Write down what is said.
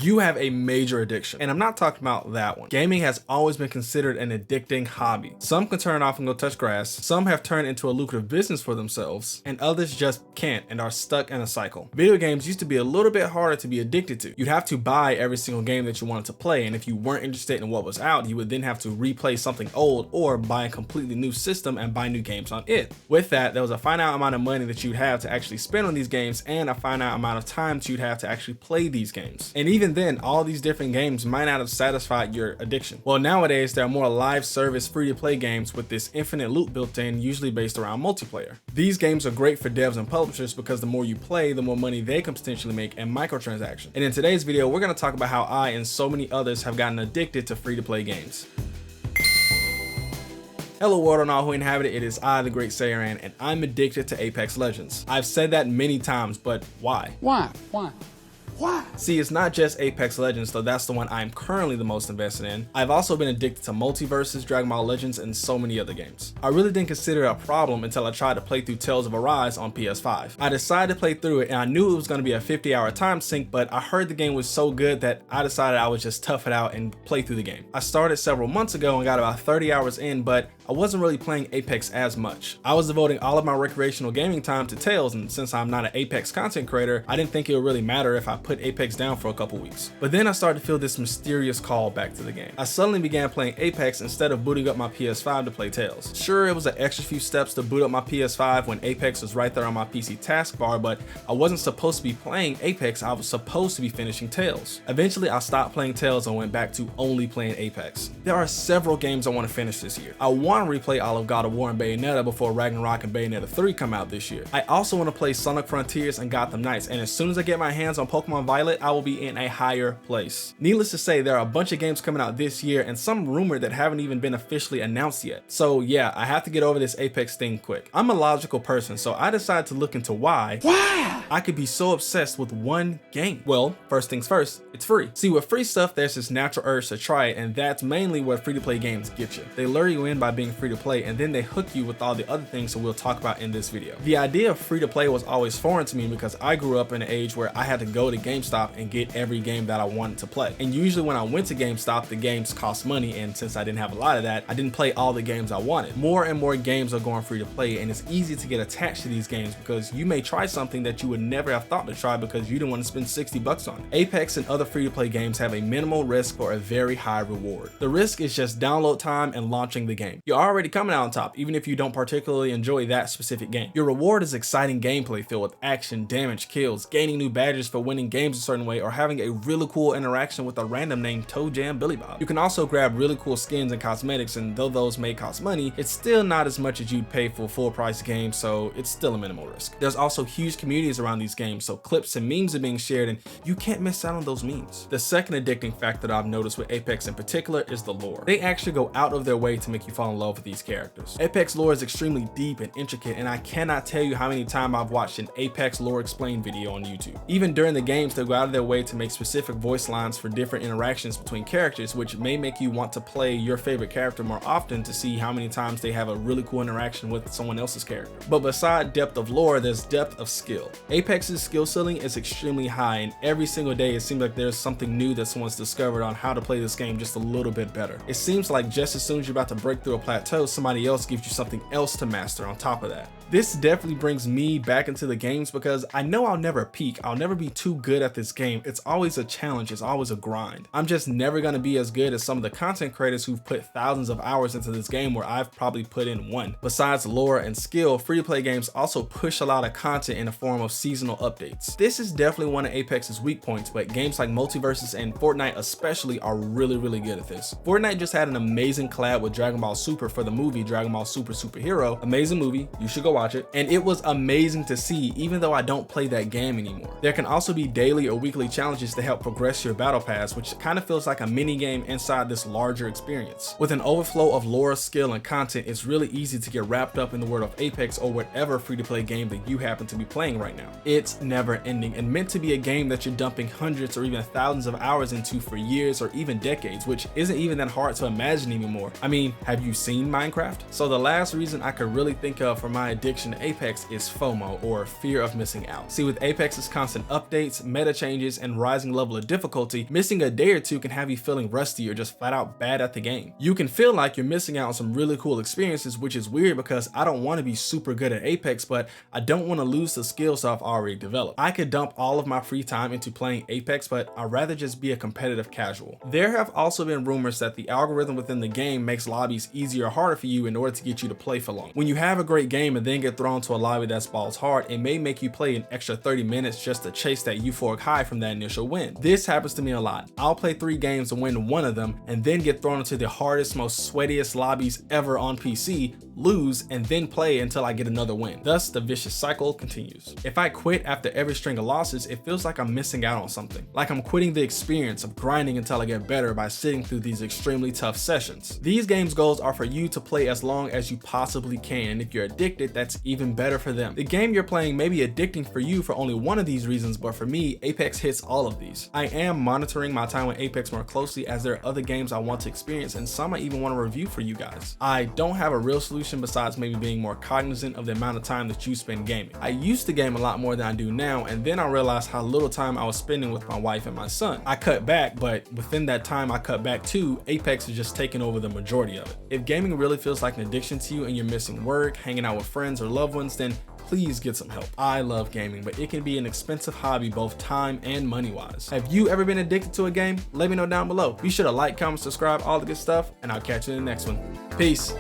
you have a major addiction. And I'm not talking about that one. Gaming has always been considered an addicting hobby. Some can turn off and go touch grass, some have turned into a lucrative business for themselves, and others just can't and are stuck in a cycle. Video games used to be a little bit harder to be addicted to. You'd have to buy every single game that you wanted to play, and if you weren't interested in what was out, you would then have to replay something old or buy a completely new system and buy new games on it. With that, there was a finite amount of money that you'd have to actually spend on these games and a finite amount of time that you'd have to actually play these games. And even then, all these different games might not have satisfied your addiction. Well, nowadays there are more live service free-to-play games with this infinite loot built in, usually based around multiplayer. These games are great for devs and publishers because the more you play, the more money they can potentially make and microtransactions. And in today's video, we're going to talk about how I and so many others have gotten addicted to free-to-play games. Hello world and all who inhabit it, it is I, the Great Saiyan, and I'm addicted to Apex Legends. I've said that many times, but why? Why? See, it's not just Apex Legends, though that's the one I'm currently the most invested in. I've also been addicted to Multiverses, Dragon Ball Legends, and so many other games. I really didn't consider it a problem until I tried to play through Tales of Arise on PS5. I decided to play through it and I knew it was going to be a 50-hour time sink, but I heard the game was so good that I decided I would just tough it out and play through the game. I started several months ago and got about 30 hours in, but I wasn't really playing Apex as much. I was devoting all of my recreational gaming time to Tales, and since I'm not an Apex content creator, I didn't think it would really matter if I put Apex down for a couple weeks. But then I started to feel this mysterious call back to the game. I suddenly began playing Apex instead of booting up my PS5 to play Tales. Sure, it was an extra few steps to boot up my PS5 when Apex was right there on my PC taskbar, but I wasn't supposed to be playing Apex, I was supposed to be finishing Tales. Eventually, I stopped playing Tales and went back to only playing Apex. There are several games I want to finish this year. I want to replay all of God of War and Bayonetta before Ragnarok and Bayonetta 3 come out this year. I also want to play Sonic Frontiers and Gotham Knights, and as soon as I get my hands on Pokemon Violet, I will be in a higher place. Needless to say, there are a bunch of games coming out this year and some rumored that haven't even been officially announced yet. So yeah, I have to get over this Apex thing quick. I'm a logical person, so I decided to look into why I could be so obsessed with one game. Well, first things first, it's free. See, with free stuff, there's this natural urge to try it, and that's mainly what free-to-play games get you. They lure you in by being free to play, and then they hook you with all the other things that we'll talk about in this video. The idea of free to play was always foreign to me because I grew up in an age where I had to go to GameStop and get every game that I wanted to play. And usually when I went to GameStop, the games cost money, and since I didn't have a lot of that, I didn't play all the games I wanted. More and more games are going free to play, and it's easy to get attached to these games because you may try something that you would never have thought to try because you didn't want to spend 60 bucks on it. Apex and other free to play games have a minimal risk for a very high reward. The risk is just download time and launching the game. You're already coming out on top, even if you don't particularly enjoy that specific game. Your reward is exciting gameplay filled with action, damage, kills, gaining new badges for winning games a certain way, or having a really cool interaction with a random named Toe Jam Billy Bob. You can also grab really cool skins and cosmetics, and though those may cost money, it's still not as much as you'd pay for full price games, so it's still a minimal risk. There's also huge communities around these games, so clips and memes are being shared, and you can't miss out on those memes. The second addicting factor that I've noticed with Apex in particular is the lore. They actually go out of their way to make you fall in love with these characters. Apex lore is extremely deep and intricate, and I cannot tell you how many times I've watched an Apex lore explained video on YouTube. Even during the games, they go out of their way to make specific voice lines for different interactions between characters, which may make you want to play your favorite character more often to see how many times they have a really cool interaction with someone else's character. But beside depth of lore, there's depth of skill. Apex's skill ceiling is extremely high, and every single day it seems like there's something new that someone's discovered on how to play this game just a little bit better. It seems like just as soon as you're about to break through a plateau, somebody else gives you something else to master on top of that. This definitely brings me back into the games because I know I'll never peak. I'll never be too good at this game. It's always a challenge. It's always a grind. I'm just never going to be as good as some of the content creators who've put thousands of hours into this game where I've probably put in one. Besides lore and skill, free-to-play games also push a lot of content in the form of seasonal updates. This is definitely one of Apex's weak points, but games like Multiverses and Fortnite especially are really good at this. Fortnite just had an amazing collab with Dragon Ball Super for the movie Dragon Ball Super Superhero. Amazing movie. You should go watch it. And it was amazing to see, even though I don't play that game anymore. There can also be daily or weekly challenges to help progress your battle pass, which kind of feels like a mini game inside this larger experience. With an overflow of lore, skill, and content, it's really easy to get wrapped up in the world of Apex or whatever free-to-play game that you happen to be playing right now. It's never ending and meant to be a game that you're dumping hundreds or even thousands of hours into for years or even decades, which isn't even that hard to imagine anymore. I mean, have you seen Minecraft? So the last reason I could really think of for my addiction to Apex is FOMO, or fear of missing out. See, with Apex's constant updates, meta changes, and rising level of difficulty, missing a day or two can have you feeling rusty or just flat out bad at the game. You can feel like you're missing out on some really cool experiences, which is weird because I don't want to be super good at Apex, but I don't want to lose the skills I've already developed. I could dump all of my free time into playing Apex, but I'd rather just be a competitive casual. There have also been rumors that the algorithm within the game makes lobbies easier or harder for you in order to get you to play for long. When you have a great game and then get thrown to a lobby that's balls hard, it may make you play an extra 30 minutes just to chase that euphoric high from that initial win. This happens to me a lot. I'll play 3 games and win one of them, and then get thrown into the hardest, most sweatiest lobbies ever on PC, lose, and then play until I get another win. Thus, the vicious cycle continues. If I quit after every string of losses, it feels like I'm missing out on something. Like I'm quitting the experience of grinding until I get better by sitting through these extremely tough sessions. These games goals are for you to play as long as you possibly can. If you're addicted, that's even better for them. The game you're playing may be addicting for you for only one of these reasons, but for me, Apex hits all of these. I am monitoring my time with Apex more closely as there are other games I want to experience and some I even want to review for you guys. I don't have a real solution besides maybe being more cognizant of the amount of time that you spend gaming. I used to game a lot more than I do now, and then I realized how little time I was spending with my wife and my son. I cut back, but within that time I cut back too, Apex is just taking over the majority of it. If gaming really feels like an addiction to you and you're missing work, hanging out with friends or loved ones, then please get some help. I love gaming, but it can be an expensive hobby both time and money wise. Have you ever been addicted to a game? Let me know down below. Be sure to like, comment, subscribe, all the good stuff, and I'll catch you in the next one. Peace.